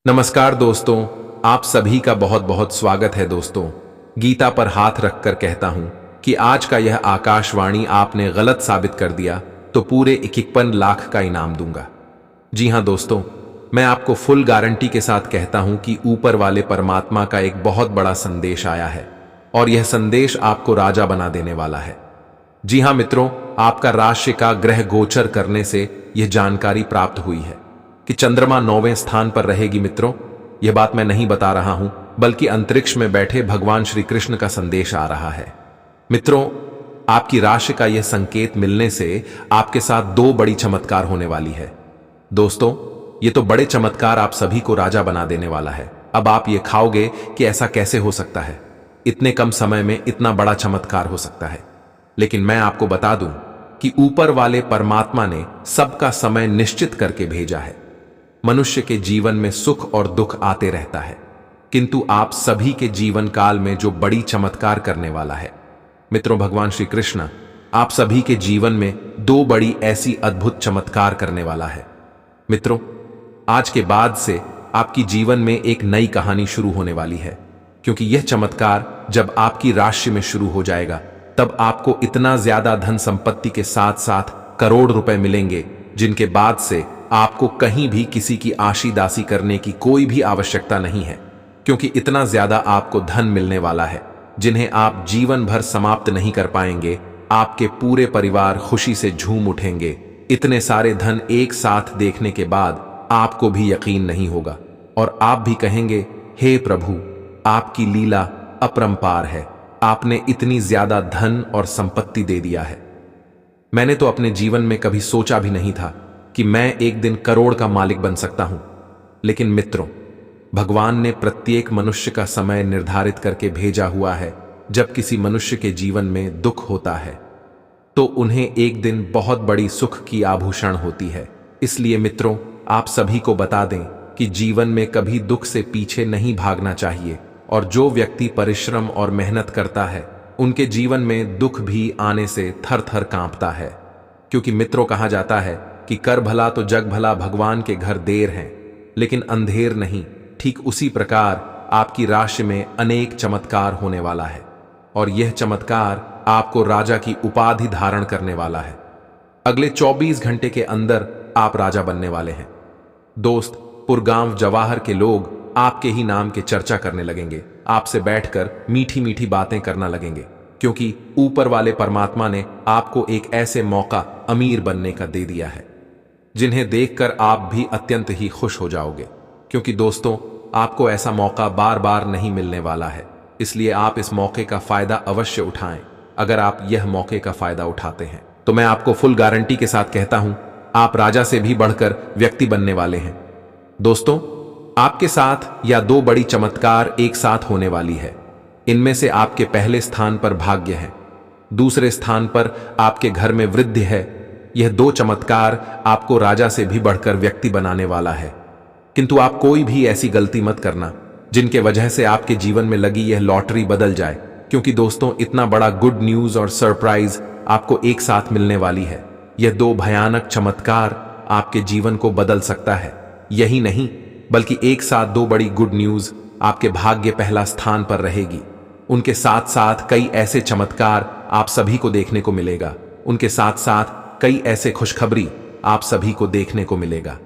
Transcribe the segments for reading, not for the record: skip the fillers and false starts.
नमस्कार दोस्तों, आप सभी का बहुत बहुत स्वागत है दोस्तों। गीता पर हाथ रखकर कहता हूं कि आज का यह आकाशवाणी आपने गलत साबित कर दिया तो पूरे 51 लाख का इनाम दूंगा। जी हां दोस्तों, मैं आपको फुल गारंटी के साथ कहता हूं कि ऊपर वाले परमात्मा का एक बहुत बड़ा संदेश आया है और यह संदेश आपको राजा बना देने वाला है। जी हां मित्रों, आपका राशि का ग्रह गोचर करने से यह जानकारी प्राप्त हुई है कि चंद्रमा 9वें स्थान पर रहेगी। मित्रों, यह बात मैं नहीं बता रहा हूं, बल्कि अंतरिक्ष में बैठे भगवान श्री कृष्ण का संदेश आ रहा है। मित्रों, आपकी राशि का यह संकेत मिलने से आपके साथ दो बड़ी चमत्कार होने वाली है। दोस्तों, ये तो बड़े चमत्कार आप सभी को राजा बना देने वाला है। अब आप ये खाओगे कि ऐसा कैसे हो सकता है, इतने कम समय में इतना बड़ा चमत्कार हो सकता है। लेकिन मैं आपको बता दूं कि ऊपर वाले परमात्मा ने सबका समय निश्चित करके भेजा है। मनुष्य के जीवन में सुख और दुख आते रहता है, किंतु आप सभी के जीवन काल में जो बड़ी चमत्कार करने वाला है, मित्रों, भगवान श्री कृष्ण आप सभी के जीवन में दो बड़ी ऐसी अद्भुत चमत्कार करने वाला है। मित्रों, आज के बाद से आपकी जीवन में एक नई कहानी शुरू होने वाली है, क्योंकि यह चमत्कार जब आपकी राशि में शुरू हो जाएगा तब आपको इतना ज्यादा धन संपत्ति के साथ साथ करोड़ रुपए मिलेंगे, जिनके बाद से आपको कहीं भी किसी की आशी दासी करने की कोई भी आवश्यकता नहीं है, क्योंकि इतना ज्यादा आपको धन मिलने वाला है जिन्हें आप जीवन भर समाप्त नहीं कर पाएंगे। आपके पूरे परिवार खुशी से झूम उठेंगे। इतने सारे धन एक साथ देखने के बाद आपको भी यकीन नहीं होगा और आप भी कहेंगे, हे प्रभु, आपकी लीला अपरंपार है, आपने इतनी ज्यादा धन और संपत्ति दे दिया है। मैंने तो अपने जीवन में कभी सोचा भी नहीं था कि मैं एक दिन करोड़ का मालिक बन सकता हूं। लेकिन मित्रों, भगवान ने प्रत्येक मनुष्य का समय निर्धारित करके भेजा हुआ है। जब किसी मनुष्य के जीवन में दुख होता है तो उन्हें एक दिन बहुत बड़ी सुख की आभूषण होती है। इसलिए मित्रों, आप सभी को बता दें कि जीवन में कभी दुख से पीछे नहीं भागना चाहिए, और जो व्यक्ति परिश्रम और मेहनत करता है उनके जीवन में दुख भी आने से थर थर कांपता है। क्योंकि मित्रों, कहा जाता है कि कर भला तो जग भला, भगवान के घर देर हैं लेकिन अंधेर नहीं। ठीक उसी प्रकार आपकी राशि में अनेक चमत्कार होने वाला है और यह चमत्कार आपको राजा की उपाधि धारण करने वाला है। अगले 24 घंटे के अंदर आप राजा बनने वाले हैं। दोस्त, पुरगांव जवाहर के लोग आपके ही नाम के चर्चा करने लगेंगे, आपसे बैठकर मीठी मीठी बातें करना लगेंगे, क्योंकि ऊपर वाले परमात्मा ने आपको एक ऐसे मौका अमीर बनने का दे दिया है जिन्हें देखकर आप भी अत्यंत ही खुश हो जाओगे। क्योंकि दोस्तों, आपको ऐसा मौका बार बार नहीं मिलने वाला है, इसलिए आप इस मौके का फायदा अवश्य उठाएं। अगर आप यह मौके का फायदा उठाते हैं तो मैं आपको फुल गारंटी के साथ कहता हूं, आप राजा से भी बढ़कर व्यक्ति बनने वाले हैं। दोस्तों, आपके साथ या दो बड़ी चमत्कार एक साथ होने वाली है। इनमें से आपके पहले स्थान पर भाग्य है, दूसरे स्थान पर आपके घर में वृद्धि है। यह दो चमत्कार आपको राजा से भी बढ़कर व्यक्ति बनाने वाला है। किंतु आप कोई भी ऐसी गलती मत करना जिनके वजह से आपके जीवन में लगी यह लॉटरी बदल जाए, क्योंकि दोस्तों, इतना बड़ा गुड न्यूज और सरप्राइज आपको एक साथ मिलने वाली है। यह दो भयानक चमत्कार आपके जीवन को बदल सकता है। यही नहीं, बल्कि एक साथ दो बड़ी गुड न्यूज आपके भाग्य पहला स्थान पर रहेगी। उनके साथ साथ कई ऐसे चमत्कार आप सभी को देखने को मिलेगा। उनके साथ साथ कई ऐसे खुशखबरी आप सभी को देखने को मिलेगा।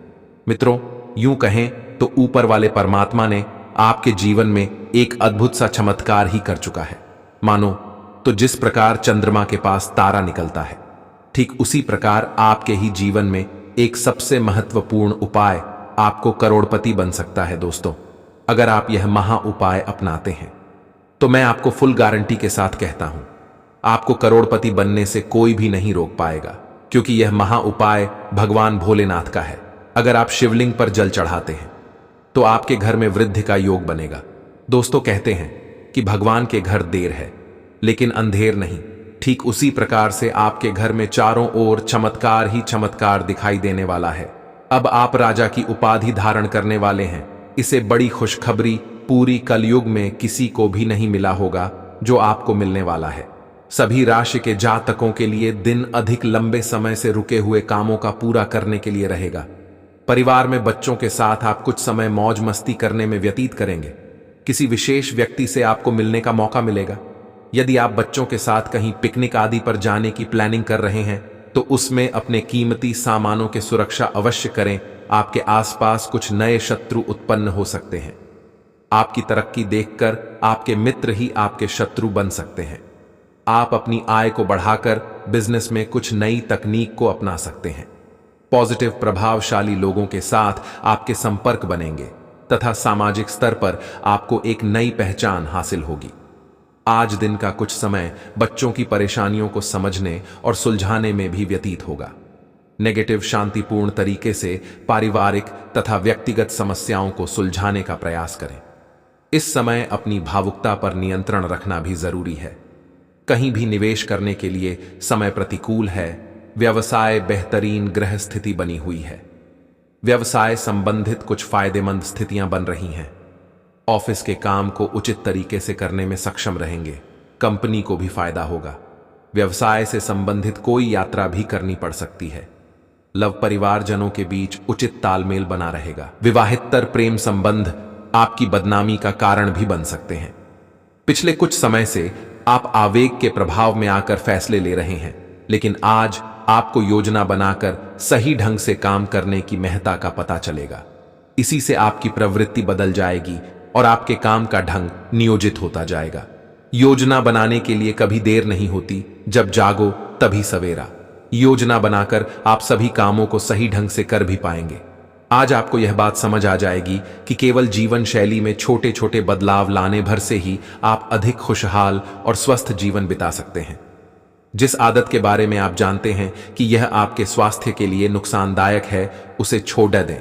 मित्रों, यूं कहें तो ऊपर वाले परमात्मा ने आपके जीवन में एक अद्भुत सा चमत्कार ही कर चुका है। मानो तो जिस प्रकार चंद्रमा के पास तारा निकलता है, ठीक उसी प्रकार आपके ही जीवन में एक सबसे महत्वपूर्ण उपाय आपको करोड़पति बन सकता है। दोस्तों, अगर आप यह महा उपाय अपनाते हैं तो मैं आपको फुल गारंटी के साथ कहता हूं, आपको करोड़पति बनने से कोई भी नहीं रोक पाएगा, क्योंकि यह महा उपाय भगवान भोलेनाथ का है। अगर आप शिवलिंग पर जल चढ़ाते हैं तो आपके घर में वृद्धि का योग बनेगा। दोस्तों, कहते हैं कि भगवान के घर देर है लेकिन अंधेर नहीं। ठीक उसी प्रकार से आपके घर में चारों ओर चमत्कार ही चमत्कार दिखाई देने वाला है। अब आप राजा की उपाधि धारण करने वाले हैं। इसे बड़ी खुशखबरी पूरी कलयुग में किसी को भी नहीं मिला होगा जो आपको मिलने वाला है। सभी राशि के जातकों के लिए दिन अधिक लंबे समय से रुके हुए कामों का पूरा करने के लिए रहेगा। परिवार में बच्चों के साथ आप कुछ समय मौज मस्ती करने में व्यतीत करेंगे। किसी विशेष व्यक्ति से आपको मिलने का मौका मिलेगा। यदि आप बच्चों के साथ कहीं पिकनिक आदि पर जाने की प्लानिंग कर रहे हैं तो उसमें अपने कीमती सामानों की सुरक्षा अवश्य करें। आपके आसपास कुछ नए शत्रु उत्पन्न हो सकते हैं। आपकी तरक्की देखकर आपके मित्र ही आपके शत्रु बन सकते हैं। आप अपनी आय को बढ़ाकर बिजनेस में कुछ नई तकनीक को अपना सकते हैं। पॉजिटिव प्रभावशाली लोगों के साथ आपके संपर्क बनेंगे तथा सामाजिक स्तर पर आपको एक नई पहचान हासिल होगी। आज दिन का कुछ समय बच्चों की परेशानियों को समझने और सुलझाने में भी व्यतीत होगा। नेगेटिव शांतिपूर्ण तरीके से पारिवारिक तथा व्यक्तिगत समस्याओं को सुलझाने का प्रयास करें। इस समय अपनी भावुकता पर नियंत्रण रखना भी जरूरी है। कहीं भी निवेश करने के लिए समय प्रतिकूल है। व्यवसाय बेहतरीन ग्रह स्थिति बनी हुई है। व्यवसाय संबंधित कुछ फायदेमंद स्थितियां बन रही हैं। ऑफिस के काम को उचित तरीके से करने में सक्षम रहेंगे। कंपनी को भी फायदा होगा। व्यवसाय से संबंधित कोई यात्रा भी करनी पड़ सकती है। लव परिवारजनों के बीच उचित तालमेल बना रहेगा। विवाहितर प्रेम संबंध आपकी बदनामी का कारण भी बन सकते हैं। पिछले कुछ समय से आप आवेग के प्रभाव में आकर फैसले ले रहे हैं, लेकिन आज आपको योजना बनाकर सही ढंग से काम करने की महत्ता का पता चलेगा। इसी से आपकी प्रवृत्ति बदल जाएगी और आपके काम का ढंग नियोजित होता जाएगा। योजना बनाने के लिए कभी देर नहीं होती, जब जागो तभी सवेरा। योजना बनाकर आप सभी कामों को सही ढंग से कर भी पाएंगे। आज आपको यह बात समझ आ जाएगी कि केवल जीवन शैली में छोटे छोटे बदलाव लाने भर से ही आप अधिक खुशहाल और स्वस्थ जीवन बिता सकते हैं। जिस आदत के बारे में आप जानते हैं कि यह आपके स्वास्थ्य के लिए नुकसानदायक है, उसे छोड़ दें।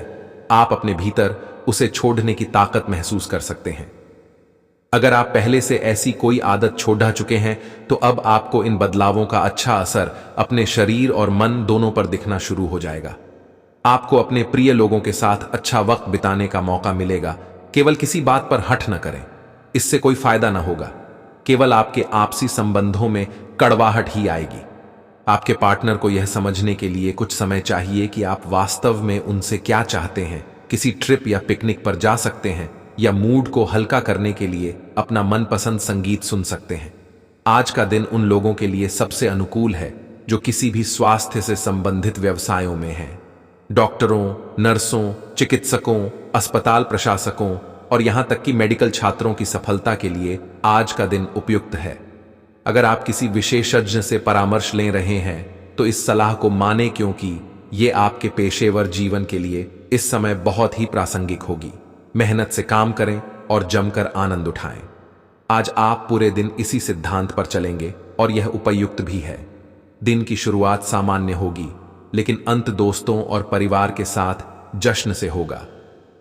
आप अपने भीतर उसे छोड़ने की ताकत महसूस कर सकते हैं। अगर आप पहले से ऐसी कोई आदत छोड़ चुके हैं तो अब आपको इन बदलावों का अच्छा असर अपने शरीर और मन दोनों पर दिखना शुरू हो जाएगा। आपको अपने प्रिय लोगों के साथ अच्छा वक्त बिताने का मौका मिलेगा। केवल किसी बात पर हठ न करें, इससे कोई फायदा न होगा। केवल आपके आपसी संबंधों में कड़वाहट ही आएगी। आपके पार्टनर को यह समझने के लिए कुछ समय चाहिए कि आप वास्तव में उनसे क्या चाहते हैं। किसी ट्रिप या पिकनिक पर जा सकते हैं या मूड को हल्का करने के लिए अपना मनपसंद संगीत सुन सकते हैं। आज का दिन उन लोगों के लिए सबसे अनुकूल है जो किसी भी स्वास्थ्य से संबंधित व्यवसायों में हैं। डॉक्टरों, नर्सों, चिकित्सकों, अस्पताल प्रशासकों और यहां तक कि मेडिकल छात्रों की सफलता के लिए आज का दिन उपयुक्त है। अगर आप किसी विशेषज्ञ से परामर्श ले रहे हैं तो इस सलाह को माने, क्योंकि ये आपके पेशेवर जीवन के लिए इस समय बहुत ही प्रासंगिक होगी। मेहनत से काम करें और जमकर आनंद उठाएं। आज आप पूरे दिन इसी सिद्धांत पर चलेंगे और यह उपयुक्त भी है। दिन की शुरुआत सामान्य होगी, लेकिन अंत दोस्तों और परिवार के साथ जश्न से होगा।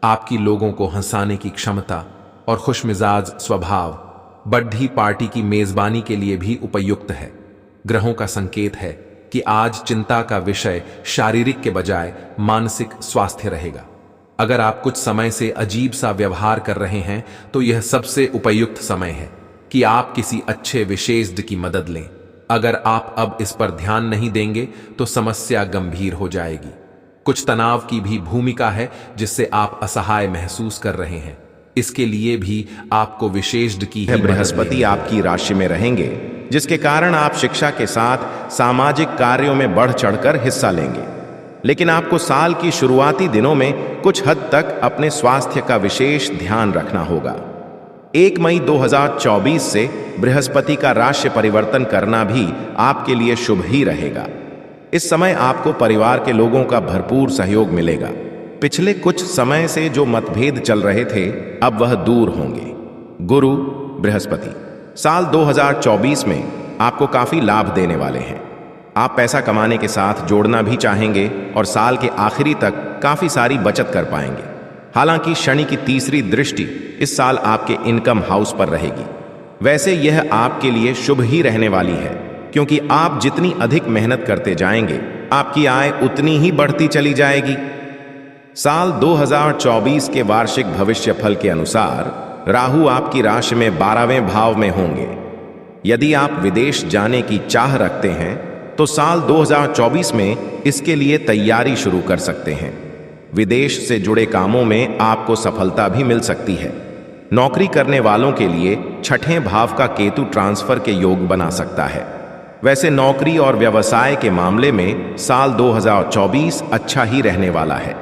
आपकी लोगों को हंसाने की क्षमता और खुशमिजाज स्वभाव बर्थडे पार्टी की मेजबानी के लिए भी उपयुक्त है। ग्रहों का संकेत है कि आज चिंता का विषय शारीरिक के बजाय मानसिक स्वास्थ्य रहेगा। अगर आप कुछ समय से अजीब सा व्यवहार कर रहे हैं तो यह सबसे उपयुक्त समय है कि आप किसी अच्छे विशेषज्ञ की मदद लें। अगर आप अब इस पर ध्यान नहीं देंगे तो समस्या गंभीर हो जाएगी। कुछ तनाव की भी भूमिका है जिससे आप असहाय महसूस कर रहे हैं। इसके लिए भी आपको विशेषज्ञ की ही बृहस्पति आपकी राशि में रहेंगे, जिसके कारण आप शिक्षा के साथ सामाजिक कार्यों में बढ़ चढ़कर हिस्सा लेंगे। लेकिन आपको साल की शुरुआती दिनों में कुछ हद तक अपने स्वास्थ्य का विशेष ध्यान रखना होगा। 1 मई 2024 से बृहस्पति का राशि परिवर्तन करना भी आपके लिए शुभ ही रहेगा। इस समय आपको परिवार के लोगों का भरपूर सहयोग मिलेगा। पिछले कुछ समय से जो मतभेद चल रहे थे, अब वह दूर होंगे। गुरु बृहस्पति साल 2024 में आपको काफी लाभ देने वाले हैं। आप पैसा कमाने के साथ जोड़ना भी चाहेंगे और साल के आखिरी तक काफी सारी बचत कर पाएंगे। हालांकि शनि की तीसरी दृष्टि इस साल आपके इनकम हाउस पर रहेगी। वैसे यह आपके लिए शुभ ही रहने वाली है, क्योंकि आप जितनी अधिक मेहनत करते जाएंगे, आपकी आय उतनी ही बढ़ती चली जाएगी। साल 2024 के वार्षिक भविष्यफल के अनुसार राहु आपकी राशि में 12वें भाव में होंगे। यदि आप विदेश जाने की चाह रखते हैं तो साल 2024 में इसके लिए तैयारी शुरू कर सकते हैं। विदेश से जुड़े कामों में आपको सफलता भी मिल सकती है। नौकरी करने वालों के लिए छठे भाव का केतु ट्रांसफर के योग बना सकता है। वैसे नौकरी और व्यवसाय के मामले में साल 2024 अच्छा ही रहने वाला है।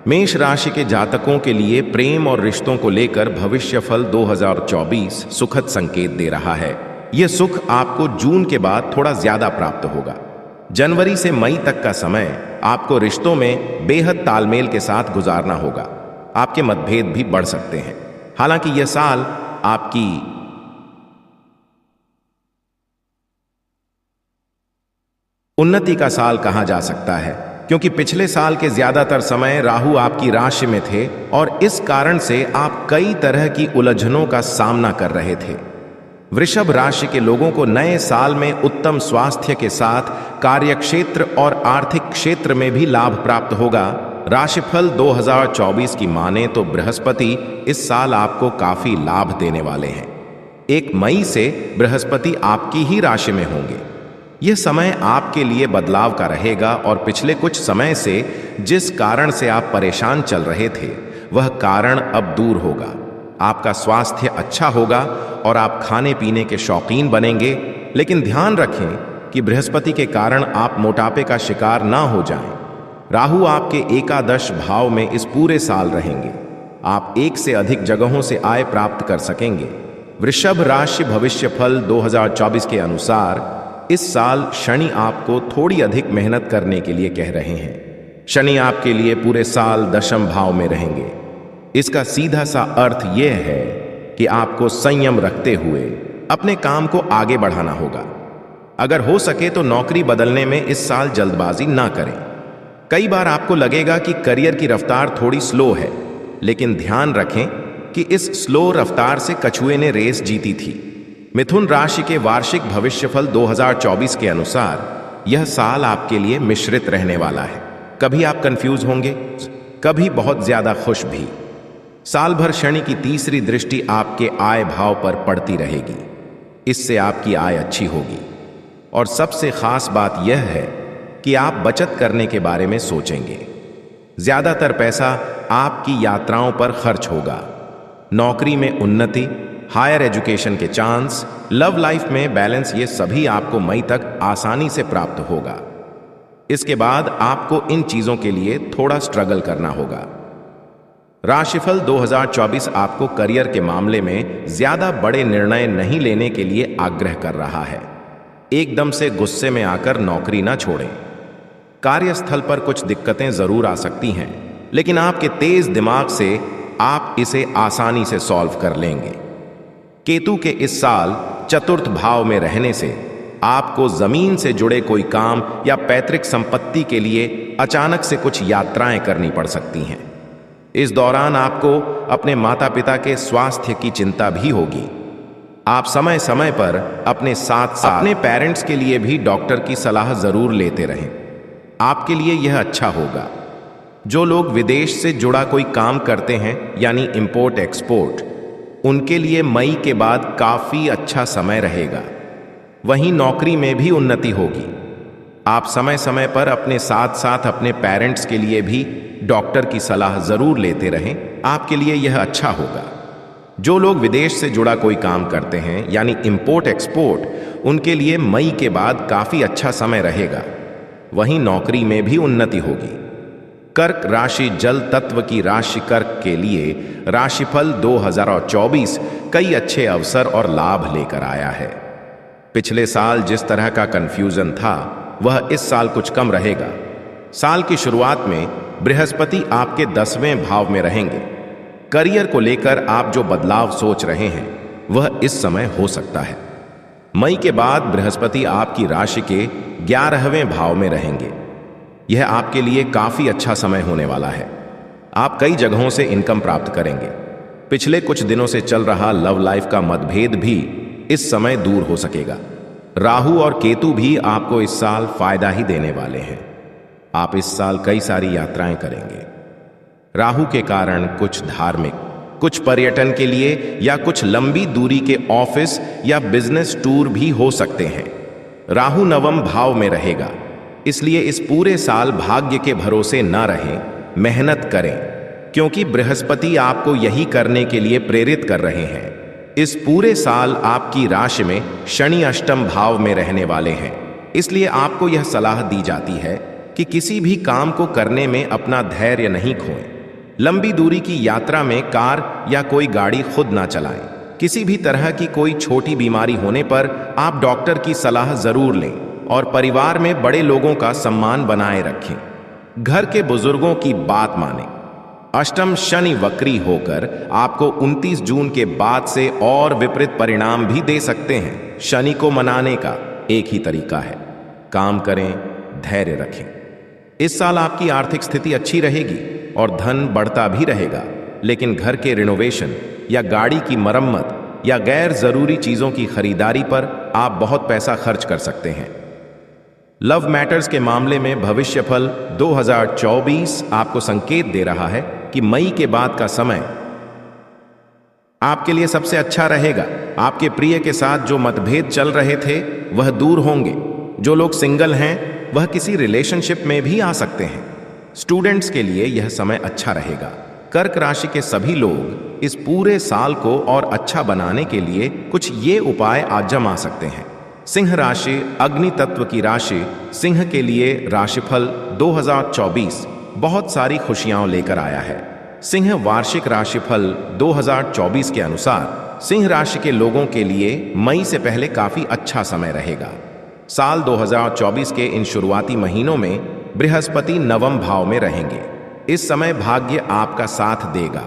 मेष राशि के जातकों के लिए प्रेम और रिश्तों को लेकर भविष्यफल 2024 सुखद संकेत दे रहा है। यह सुख आपको जून के बाद थोड़ा ज्यादा प्राप्त होगा। जनवरी से मई तक का समय आपको रिश्तों में बेहद तालमेल के साथ गुजारना होगा। आपके मतभेद भी बढ़ सकते हैं। हालांकि यह साल आपकी उन्नति का साल कहा जा सकता है, क्योंकि पिछले साल के ज्यादातर समय राहु आपकी राशि में थे और इस कारण से आप कई तरह की उलझनों का सामना कर रहे थे। वृषभ राशि के लोगों को नए साल में उत्तम स्वास्थ्य के साथ कार्यक्षेत्र और आर्थिक क्षेत्र में भी लाभ प्राप्त होगा। राशिफल 2024 की माने तो बृहस्पति इस साल आपको काफी लाभ देने वाले हैं। 1 मई से बृहस्पति आपकी ही राशि में होंगे। यह समय आपके लिए बदलाव का रहेगा और पिछले कुछ समय से जिस कारण से आप परेशान चल रहे थे वह कारण अब दूर होगा। आपका स्वास्थ्य अच्छा होगा और आप खाने पीने के शौकीन बनेंगे, लेकिन ध्यान रखें कि बृहस्पति के कारण आप मोटापे का शिकार ना हो जाएं। राहु आपके एकादश भाव में इस पूरे साल रहेंगे। आप एक से अधिक जगहों से आय प्राप्त कर सकेंगे। वृषभ राशि भविष्यफल 2024 के अनुसार इस साल शनि आपको थोड़ी अधिक मेहनत करने के लिए कह रहे हैं। शनि आपके लिए पूरे साल दशम भाव में रहेंगे। इसका सीधा सा अर्थ यह है कि आपको संयम रखते हुए अपने काम को आगे बढ़ाना होगा। अगर हो सके तो नौकरी बदलने में इस साल जल्दबाजी ना करें। कई बार आपको लगेगा कि करियर की रफ्तार थोड़ी स्लो है, लेकिन ध्यान रखें कि इस स्लो रफ्तार से कछुए ने रेस जीती थी। मिथुन राशि के वार्षिक भविष्यफल 2024 के अनुसार यह साल आपके लिए मिश्रित रहने वाला है। कभी आप कंफ्यूज होंगे, कभी बहुत ज्यादा खुश भी। साल भर शनि की तीसरी दृष्टि आपके आय भाव पर पड़ती रहेगी। इससे आपकी आय अच्छी होगी और सबसे खास बात यह है कि आप बचत करने के बारे में सोचेंगे। ज्यादातर पैसा आपकी यात्राओं पर खर्च होगा। नौकरी में उन्नति, हायर एजुकेशन के चांस, लव लाइफ में बैलेंस, ये सभी आपको मई तक आसानी से प्राप्त होगा। इसके बाद आपको इन चीजों के लिए थोड़ा स्ट्रगल करना होगा। राशिफल 2024 आपको करियर के मामले में ज्यादा बड़े निर्णय नहीं लेने के लिए आग्रह कर रहा है। एकदम से गुस्से में आकर नौकरी ना छोड़ें। कार्यस्थल पर कुछ दिक्कतें जरूर आ सकती हैं, लेकिन आपके तेज दिमाग से आप इसे आसानी से सॉल्व कर लेंगे। केतु के इस साल चतुर्थ भाव में रहने से आपको जमीन से जुड़े कोई काम या पैतृक संपत्ति के लिए अचानक से कुछ यात्राएं करनी पड़ सकती हैं। इस दौरान आपको अपने माता पिता के स्वास्थ्य की चिंता भी होगी। आप समय समय पर अपने साथ साथ अपने पेरेंट्स के लिए भी डॉक्टर की सलाह जरूर लेते रहें। आपके लिए यह अच्छा होगा। जो लोग विदेश से जुड़ा कोई काम करते हैं यानी इंपोर्ट एक्सपोर्ट, उनके लिए मई के बाद काफी अच्छा समय रहेगा। वहीं नौकरी में भी उन्नति होगी। आप समय समय पर अपने साथ साथ अपने पेरेंट्स के लिए भी डॉक्टर की सलाह जरूर लेते रहें। आपके लिए यह अच्छा होगा। जो लोग विदेश से जुड़ा कोई काम करते हैं यानी इंपोर्ट एक्सपोर्ट, उनके लिए मई के बाद काफी अच्छा समय रहेगा। वहीं नौकरी में भी उन्नति होगी। कर्क राशि जल तत्व की राशि कर्क के लिए राशिफल 2024 कई अच्छे अवसर और लाभ लेकर आया है। पिछले साल जिस तरह का कंफ्यूजन था वह इस साल कुछ कम रहेगा। साल की शुरुआत में बृहस्पति आपके 10वें भाव में रहेंगे। करियर को लेकर आप जो बदलाव सोच रहे हैं वह इस समय हो सकता है। मई के बाद बृहस्पति आपकी राशि के 11वें भाव में रहेंगे। यह आपके लिए काफी अच्छा समय होने वाला है। आप कई जगहों से इनकम प्राप्त करेंगे। पिछले कुछ दिनों से चल रहा लव लाइफ का मतभेद भी इस समय दूर हो सकेगा। राहु और केतु भी आपको इस साल फायदा ही देने वाले हैं। आप इस साल कई सारी यात्राएं करेंगे। राहु के कारण कुछ धार्मिक, कुछ पर्यटन के लिए या कुछ लंबी दूरी के ऑफिस या बिजनेस टूर भी हो सकते हैं। राहु 9वें भाव में रहेगा, इसलिए इस पूरे साल भाग्य के भरोसे न रहें मेहनत करें, क्योंकि बृहस्पति आपको यही करने के लिए प्रेरित कर रहे हैं। इस पूरे साल आपकी राशि में शनि अष्टम भाव में रहने वाले हैं, इसलिए आपको यह सलाह दी जाती है कि किसी भी काम को करने में अपना धैर्य नहीं खोएं। लंबी दूरी की यात्रा में कार या कोई गाड़ी खुद ना चलाएं। किसी भी तरह की कोई छोटी बीमारी होने पर आप डॉक्टर की सलाह जरूर लें और परिवार में बड़े लोगों का सम्मान बनाए रखें। घर के बुजुर्गों की बात मानें। अष्टम शनि वक्री होकर आपको 29 जून के बाद से और विपरीत परिणाम भी दे सकते हैं। शनि को मनाने का एक ही तरीका है, काम करें, धैर्य रखें। इस साल आपकी आर्थिक स्थिति अच्छी रहेगी और धन बढ़ता भी रहेगा, लेकिन घर के रिनोवेशन या गाड़ी की मरम्मत या गैर जरूरी चीजों की खरीदारी पर आप बहुत पैसा खर्च कर सकते हैं। लव मैटर्स के मामले में भविष्यफल 2024 आपको संकेत दे रहा है कि मई के बाद का समय आपके लिए सबसे अच्छा रहेगा। आपके प्रिय के साथ जो मतभेद चल रहे थे वह दूर होंगे। जो लोग सिंगल हैं वह किसी रिलेशनशिप में भी आ सकते हैं। स्टूडेंट्स के लिए यह समय अच्छा रहेगा। कर्क राशि के सभी लोग इस पूरे साल को और अच्छा बनाने के लिए कुछ ये उपाय आजमा सकते हैं। सिंह राशि अग्नि तत्व की राशि, सिंह के लिए राशिफल 2024 बहुत सारी खुशियां लेकर आया है। सिंह वार्षिक राशिफल 2024 के अनुसार सिंह राशि के लोगों के लिए मई से पहले काफी अच्छा समय रहेगा। साल 2024 के इन शुरुआती महीनों में बृहस्पति नवम भाव में रहेंगे। इस समय भाग्य आपका साथ देगा।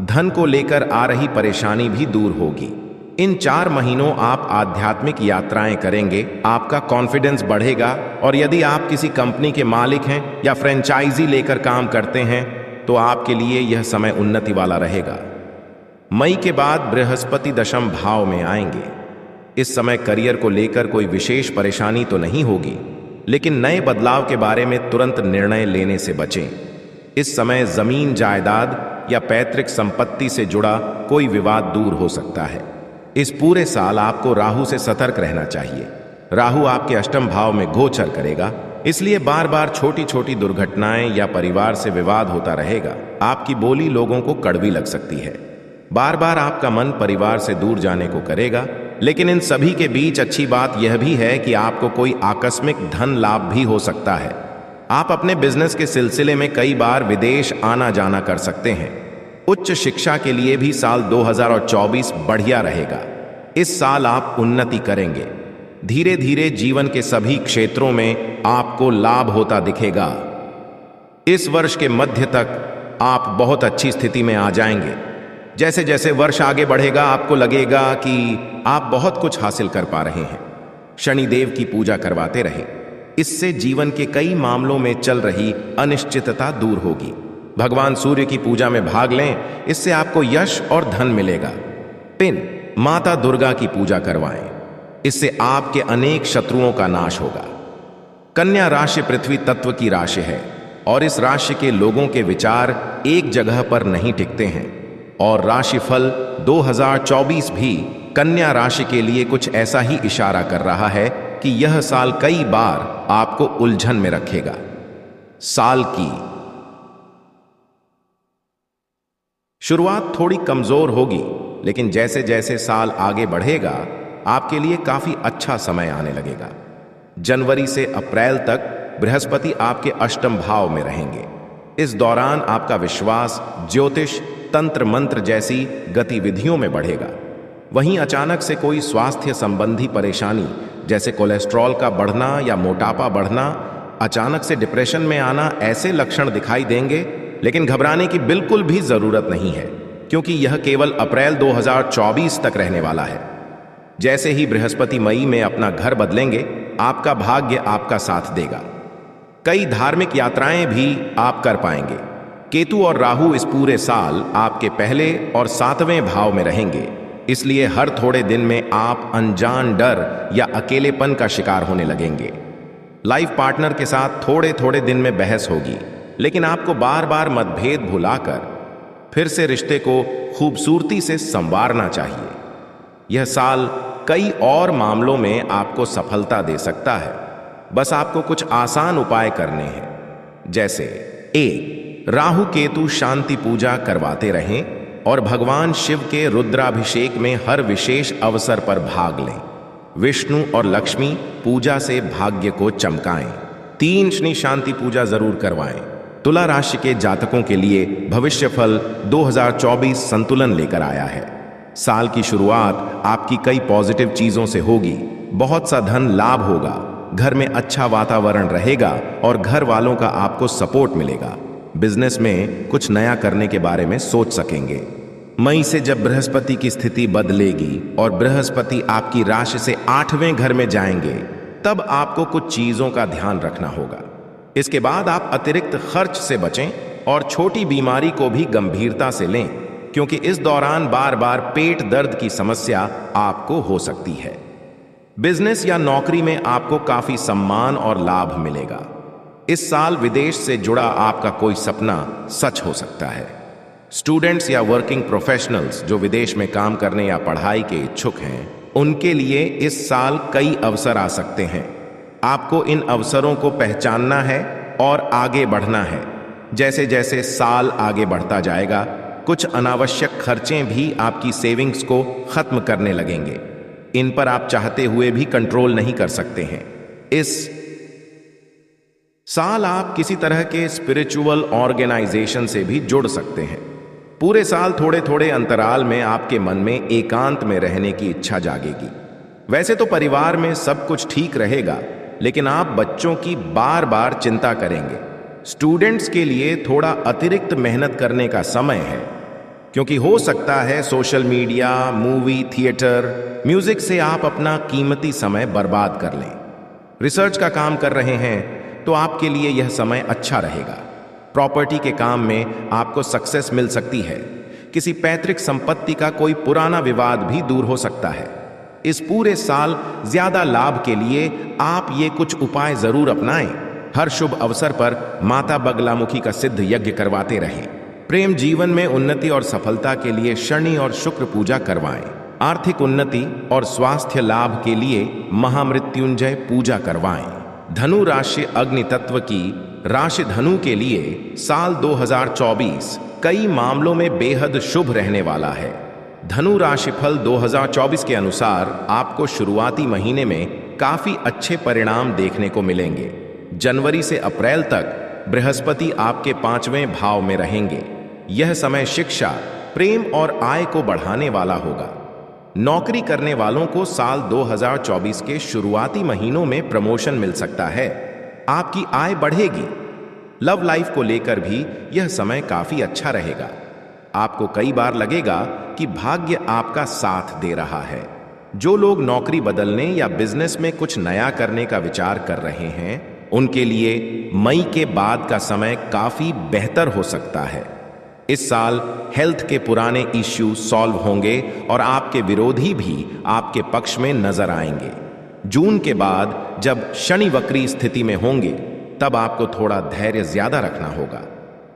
धन को लेकर आ रही परेशानी भी दूर होगी। इन 4 महीनों आप आध्यात्मिक यात्राएं करेंगे, आपका कॉन्फिडेंस बढ़ेगा और यदि आप किसी कंपनी के मालिक हैं या फ्रेंचाइजी लेकर काम करते हैं तो आपके लिए यह समय उन्नति वाला रहेगा। मई के बाद बृहस्पति दशम भाव में आएंगे। इस समय करियर को लेकर कोई विशेष परेशानी तो नहीं होगी, लेकिन नए बदलाव के बारे में तुरंत निर्णय लेने से बचें। इस समय जमीन जायदाद या पैतृक संपत्ति से जुड़ा कोई विवाद दूर हो सकता है। इस पूरे साल आपको राहु से सतर्क रहना चाहिए। राहु आपके अष्टम भाव में गोचर करेगा, इसलिए बार बार छोटी छोटी दुर्घटनाएं या परिवार से विवाद होता रहेगा। आपकी बोली लोगों को कड़वी लग सकती है। बार बार आपका मन परिवार से दूर जाने को करेगा, लेकिन इन सभी के बीच अच्छी बात यह भी है कि आपको कोई आकस्मिक धन लाभ भी हो सकता है। आप अपने बिजनेस के सिलसिले में कई बार विदेश आना जाना कर सकते हैं। उच्च शिक्षा के लिए भी साल 2024 बढ़िया रहेगा। इस साल आप उन्नति करेंगे। धीरे धीरे जीवन के सभी क्षेत्रों में आपको लाभ होता दिखेगा। इस वर्ष के मध्य तक आप बहुत अच्छी स्थिति में आ जाएंगे। जैसे जैसे वर्ष आगे बढ़ेगा आपको लगेगा कि आप बहुत कुछ हासिल कर पा रहे हैं। शनिदेव की पूजा करवाते रहे, इससे जीवन के कई मामलों में चल रही अनिश्चितता दूर होगी। भगवान सूर्य की पूजा में भाग लें, इससे आपको यश और धन मिलेगा। पिन माता दुर्गा की पूजा करवाएं, इससे आपके अनेक शत्रुओं का नाश होगा। कन्या राशि पृथ्वी तत्व की राशि है और इस राशि के लोगों के विचार एक जगह पर नहीं टिकते हैं और राशिफल 2024 भी कन्या राशि के लिए कुछ ऐसा ही इशारा कर रहा है कि यह साल कई बार आपको उलझन में रखेगा। साल की शुरुआत थोड़ी कमजोर होगी, लेकिन जैसे जैसे साल आगे बढ़ेगा आपके लिए काफी अच्छा समय आने लगेगा। जनवरी से अप्रैल तक बृहस्पति आपके अष्टम भाव में रहेंगे। इस दौरान आपका विश्वास ज्योतिष, तंत्र मंत्र जैसी गतिविधियों में बढ़ेगा। वहीं अचानक से कोई स्वास्थ्य संबंधी परेशानी जैसे कोलेस्ट्रॉल का बढ़ना या मोटापा बढ़ना, अचानक से डिप्रेशन में आना, ऐसे लक्षण दिखाई देंगे, लेकिन घबराने की बिल्कुल भी जरूरत नहीं है, क्योंकि यह केवल अप्रैल 2024 तक रहने वाला है। जैसे ही बृहस्पति मई में अपना घर बदलेंगे, आपका भाग्य आपका साथ देगा। कई धार्मिक यात्राएं भी आप कर पाएंगे। केतु और राहु इस पूरे साल आपके पहले और 7वें भाव में रहेंगे, इसलिए हर थोड़े दिन में आप अनजान डर या अकेलेपन का शिकार होने लगेंगे। लाइफ पार्टनर के साथ थोड़े थोड़े दिन में बहस होगी, लेकिन आपको बार बार मतभेद भुलाकर फिर से रिश्ते को खूबसूरती से संवारना चाहिए। यह साल कई और मामलों में आपको सफलता दे सकता है। बस आपको कुछ आसान उपाय करने हैं, जैसे 1. राहु केतु शांति पूजा करवाते रहें और भगवान शिव के रुद्राभिषेक में हर विशेष अवसर पर भाग लें। विष्णु और लक्ष्मी पूजा से भाग्य को चमकाएं। 3 शनि शांति पूजा जरूर करवाएं। तुला राशि के जातकों के लिए भविष्यफल 2024 संतुलन लेकर आया है। साल की शुरुआत आपकी कई पॉजिटिव चीजों से होगी। बहुत सा धन लाभ होगा, घर में अच्छा वातावरण रहेगा और घर वालों का आपको सपोर्ट मिलेगा। बिजनेस में कुछ नया करने के बारे में सोच सकेंगे। मई से जब बृहस्पति की स्थिति बदलेगी और बृहस्पति आपकी राशि से 8वें घर में जाएंगे, तब आपको कुछ चीजों का ध्यान रखना होगा। इसके बाद आप अतिरिक्त खर्च से बचें और छोटी बीमारी को भी गंभीरता से लें, क्योंकि इस दौरान बार बार पेट दर्द की समस्या आपको हो सकती है। बिजनेस या नौकरी में आपको काफी सम्मान और लाभ मिलेगा। इस साल विदेश से जुड़ा आपका कोई सपना सच हो सकता है। स्टूडेंट्स या वर्किंग प्रोफेशनल्स जो विदेश में काम करने या पढ़ाई के इच्छुक हैं, उनके लिए इस साल कई अवसर आ सकते हैं। आपको इन अवसरों को पहचानना है और आगे बढ़ना है। जैसे जैसे साल आगे बढ़ता जाएगा, कुछ अनावश्यक खर्चे भी आपकी सेविंग्स को खत्म करने लगेंगे। इन पर आप चाहते हुए भी कंट्रोल नहीं कर सकते हैं। इस साल आप किसी तरह के स्पिरिचुअल ऑर्गेनाइजेशन से भी जुड़ सकते हैं। पूरे साल थोड़े थोड़े अंतराल में आपके मन में एकांत में रहने की इच्छा जागेगी। वैसे तो परिवार में सब कुछ ठीक रहेगा, लेकिन आप बच्चों की बार बार चिंता करेंगे। स्टूडेंट्स के लिए थोड़ा अतिरिक्त मेहनत करने का समय है, क्योंकि हो सकता है social media, movie, theatre, music से आप अपना कीमती समय बर्बाद कर लें। रिसर्च का काम कर रहे हैं तो आपके लिए यह समय अच्छा रहेगा। प्रॉपर्टी के काम में आपको सक्सेस मिल सकती है। किसी पैतृक संपत्ति का कोई पुराना विवाद भी दूर हो सकता है। इस पूरे साल ज्यादा लाभ के लिए आप ये कुछ उपाय जरूर अपनाएं। हर शुभ अवसर पर माता बगलामुखी का सिद्ध यज्ञ करवाते रहें। प्रेम जीवन में उन्नति और सफलता के लिए शनि और शुक्र पूजा करवाएं। आर्थिक उन्नति और स्वास्थ्य लाभ के लिए महामृत्युंजय पूजा करवाएं। धनु राशि अग्नि तत्व की राशि धनु के लिए साल 2024 कई मामलों में बेहद शुभ रहने वाला है। धनु राशिफल 2024 के अनुसार आपको शुरुआती महीने में काफी अच्छे परिणाम देखने को मिलेंगे। जनवरी से अप्रैल तक बृहस्पति आपके 5वें भाव में रहेंगे। यह समय शिक्षा, प्रेम और आय को बढ़ाने वाला होगा। नौकरी करने वालों को साल 2024 के शुरुआती महीनों में प्रमोशन मिल सकता है। आपकी आय बढ़ेगी। लव लाइफ को लेकर भी यह समय काफी अच्छा रहेगा। आपको कई बार लगेगा कि भाग्य आपका साथ दे रहा है। जो लोग नौकरी बदलने या बिजनेस में कुछ नया करने का विचार कर रहे हैं, उनके लिए मई के बाद का समय काफी बेहतर हो सकता है। इस साल हेल्थ के पुराने इश्यू सॉल्व होंगे और आपके विरोधी भी आपके पक्ष में नजर आएंगे। जून के बाद जब शनि वक्री स्थिति में होंगे, तब आपको थोड़ा धैर्य ज्यादा रखना होगा।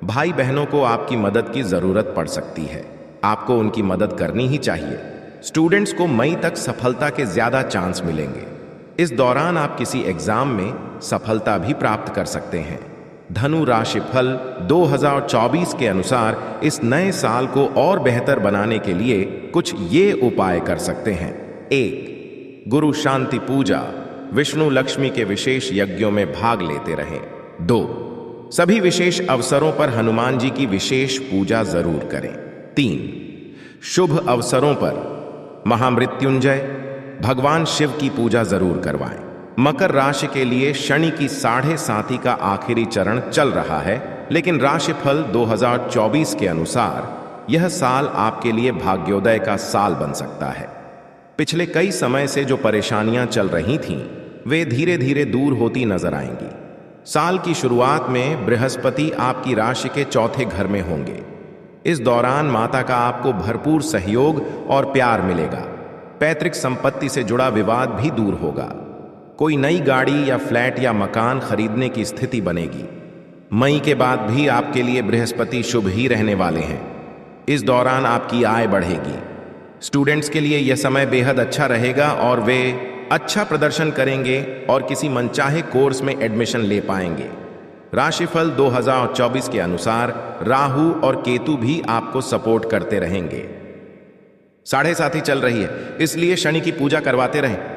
भाई बहनों को आपकी मदद की जरूरत पड़ सकती है। आपको उनकी मदद करनी ही चाहिए। स्टूडेंट्स को मई तक सफलता के ज्यादा चांस मिलेंगे। इस दौरान आप किसी एग्जाम में सफलता भी प्राप्त कर सकते हैं। धनु राशिफल 2024 के अनुसार इस नए साल को और बेहतर बनाने के लिए कुछ ये उपाय कर सकते हैं। 1. गुरु शांति पूजा, विष्णु लक्ष्मी के विशेष यज्ञों में भाग लेते रहें। 2. सभी विशेष अवसरों पर हनुमान जी की विशेष पूजा जरूर करें। 3. शुभ अवसरों पर महामृत्युंजय भगवान शिव की पूजा जरूर करवाएं। मकर राशि के लिए शनि की 7.5 का आखिरी चरण चल रहा है, लेकिन राशिफल 2024 के अनुसार यह साल आपके लिए भाग्योदय का साल बन सकता है। पिछले कई समय से जो परेशानियां चल रही थीं, वे धीरे धीरे दूर होती नजर आएंगी। साल की शुरुआत में बृहस्पति आपकी राशि के 4थे घर में होंगे। इस दौरान माता का आपको भरपूर सहयोग और प्यार मिलेगा। पैतृक संपत्ति से जुड़ा विवाद भी दूर होगा। कोई नई गाड़ी या फ्लैट या मकान खरीदने की स्थिति बनेगी। मई के बाद भी आपके लिए बृहस्पति शुभ ही रहने वाले हैं। इस दौरान आपकी आय बढ़ेगी। स्टूडेंट्स के लिए यह समय बेहद अच्छा रहेगा और वे अच्छा प्रदर्शन करेंगे और किसी मनचाहे कोर्स में एडमिशन ले पाएंगे। राशिफल 2024 के अनुसार राहु और केतु भी आपको सपोर्ट करते रहेंगे। 7.5 चल रही है, इसलिए शनि की पूजा करवाते रहें।